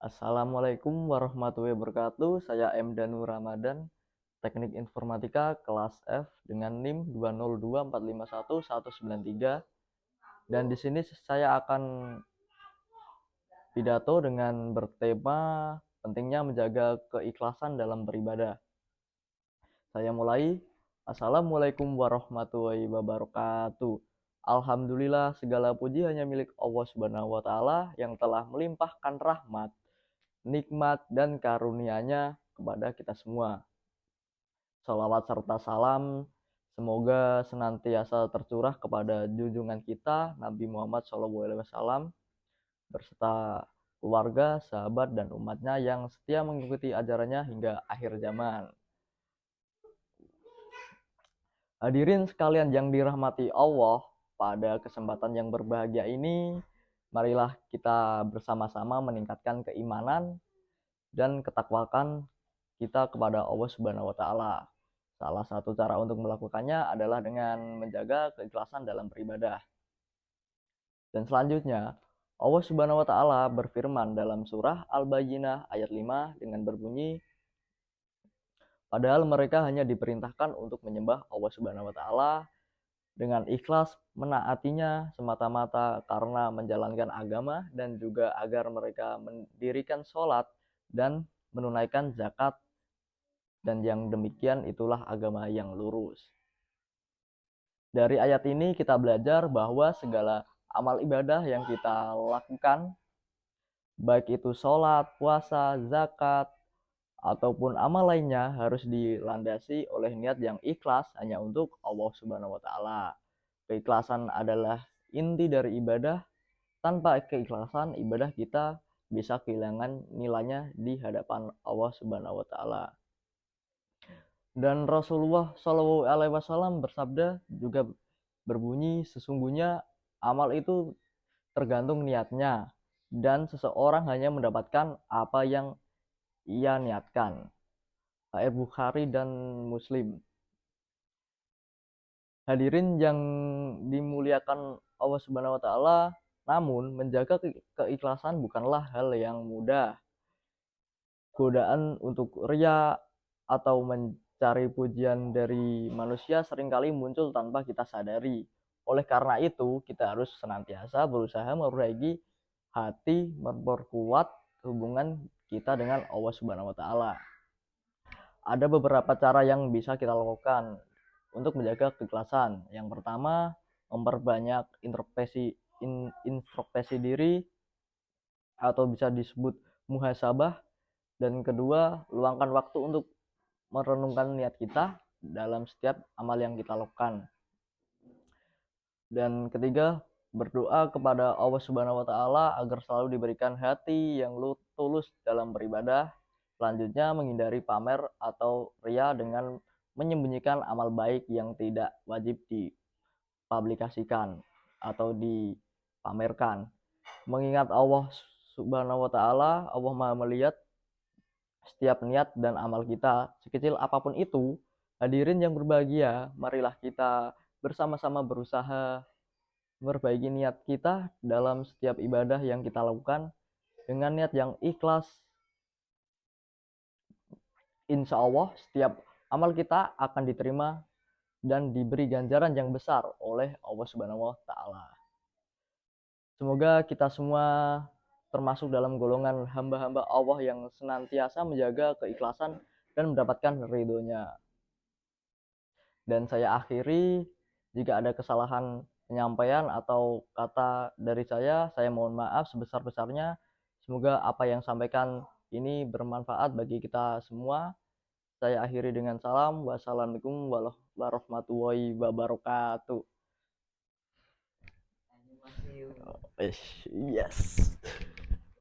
Assalamualaikum warahmatullahi wabarakatuh. Saya M. Danu Ramadan, Teknik Informatika kelas F dengan NIM 202451193. Dan di sini saya akan pidato dengan bertema pentingnya menjaga keikhlasan dalam beribadah. Saya mulai. Assalamualaikum warahmatullahi wabarakatuh. Alhamdulillah, segala puji hanya milik Allah Subhanahu wa Ta'ala yang telah melimpahkan rahmat, nikmat, dan karunia-Nya kepada kita semua. Salawat serta salam semoga senantiasa tercurah kepada junjungan kita Nabi Muhammad SAW berserta keluarga, sahabat, dan umatnya yang setia mengikuti ajarannya hingga akhir zaman. Hadirin sekalian yang dirahmati Allah, pada kesempatan yang berbahagia ini, marilah kita bersama-sama meningkatkan keimanan dan ketakwakan kita kepada Allah Subhanahu wa Ta'ala. Salah satu cara untuk melakukannya adalah dengan menjaga keikhlasan dalam beribadah. Dan selanjutnya, Allah Subhanahu wa Ta'ala berfirman dalam surah Al-Bayyinah ayat 5 dengan berbunyi, padahal mereka hanya diperintahkan untuk menyembah Allah Subhanahu wa Ta'ala dengan ikhlas menaatinya semata-mata karena menjalankan agama, dan juga agar mereka mendirikan sholat dan menunaikan zakat, dan yang demikian itulah agama yang lurus. Dari ayat ini kita belajar bahwa segala amal ibadah yang kita lakukan, baik itu sholat, puasa, zakat, ataupun amal lainnya, harus dilandasi oleh niat yang ikhlas hanya untuk Allah Subhanahu wa Ta'ala. Keikhlasan adalah inti dari ibadah. Tanpa keikhlasan, ibadah kita bisa kehilangan nilainya di hadapan Allah Subhanahu wa Ta'ala. Dan Rasulullah SAW bersabda juga berbunyi, sesungguhnya amal itu tergantung niatnya, dan seseorang hanya mendapatkan apa yang ia niatkan. Sahih Bukhari dan Muslim. Hadirin yang dimuliakan Allah Subhanahu wa Ta'ala, namun menjaga keikhlasan bukanlah hal yang mudah. Godaan untuk riya atau mencari pujian dari manusia seringkali muncul tanpa kita sadari. Oleh karena itu, kita harus senantiasa berusaha memperbaiki hati, memperkuat hubungan kita dengan Allah Subhanahu wa Ta'ala. Ada beberapa cara yang bisa kita lakukan untuk menjaga keikhlasan. Yang pertama, memperbanyak introspeksi diri atau bisa disebut muhasabah. Dan kedua, luangkan waktu untuk merenungkan niat kita dalam setiap amal yang kita lakukan. Dan ketiga, berdoa kepada Allah Subhanahu wa Ta'ala agar selalu diberikan hati yang tulus dalam beribadah. Selanjutnya, menghindari pamer atau riya dengan menyembunyikan amal baik yang tidak wajib dipublikasikan atau dipamerkan. Mengingat Allah Subhanahu wa Ta'ala, Allah Maha melihat setiap niat dan amal kita, sekecil apapun itu. Hadirin yang berbahagia, marilah kita bersama-sama berusaha memperbaiki niat kita dalam setiap ibadah yang kita lakukan. Dengan niat yang ikhlas, insya Allah setiap amal kita akan diterima dan diberi ganjaran yang besar oleh Allah Subhanahu wa Ta'ala. Semoga kita semua termasuk dalam golongan hamba-hamba Allah yang senantiasa menjaga keikhlasan dan mendapatkan ridhonya. Dan saya akhiri, jika ada kesalahan penyampaian atau kata dari saya mohon maaf sebesar-besarnya. Semoga apa yang sampaikan ini bermanfaat bagi kita semua. Saya akhiri dengan salam. Wassalamualaikum warahmatullahi wabarakatuh. Yes.